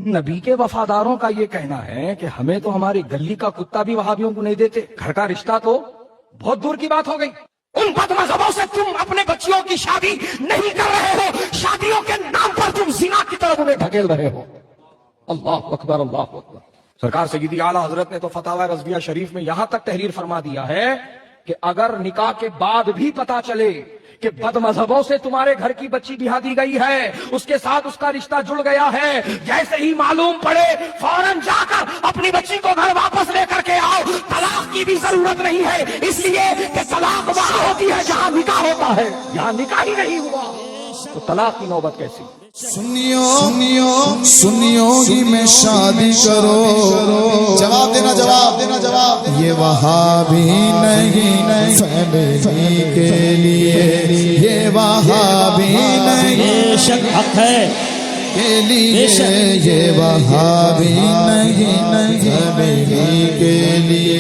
نبی کے وفاداروں کا یہ کہنا ہے کہ ہمیں تو ہماری گلی کا کتا بھی وہابیوں کو نہیں دیتے، گھر کا رشتہ تو بہت دور کی بات ہو گئی۔ ان بد مذہبوں سے تم اپنے بچیوں کی شادی نہیں کر رہے ہو، شادیوں کے نام پر تم زنا کی طرف انہیں ڈھکیل رہے ہو۔ اللہ اکبر، اللہ اکبر۔ سرکار سیدی اعلیٰ حضرت نے تو فتاوی رضویہ شریف میں یہاں تک تحریر فرما دیا ہے کہ اگر نکاح کے بعد بھی پتا چلے کہ بد مذہبوں سے تمہارے گھر کی بچی بیاہ دی گئی ہے، اس کے ساتھ اس کا رشتہ جڑ گیا ہے، جیسے ہی معلوم پڑے فوراً جا کر اپنی بچی کو گھر واپس لے کر کے آؤ۔ طلاق کی بھی ضرورت نہیں ہے، اس لیے کہ طلاق وہاں ہوتی ہے جہاں نکاح ہوتا ہے، یہاں نکاح ہی نہیں ہوا تو طلاق کی نوبت کیسی؟ سنیوں ہی میں شادی کرو، جواب دینا، جواب دینا، جواب۔ یہ وہابی نہیں فیملی کے لیے، یہ وہابی نہیں شک حق ہے کے لیے، یہ وہابی نہیں فیملی کے لیے۔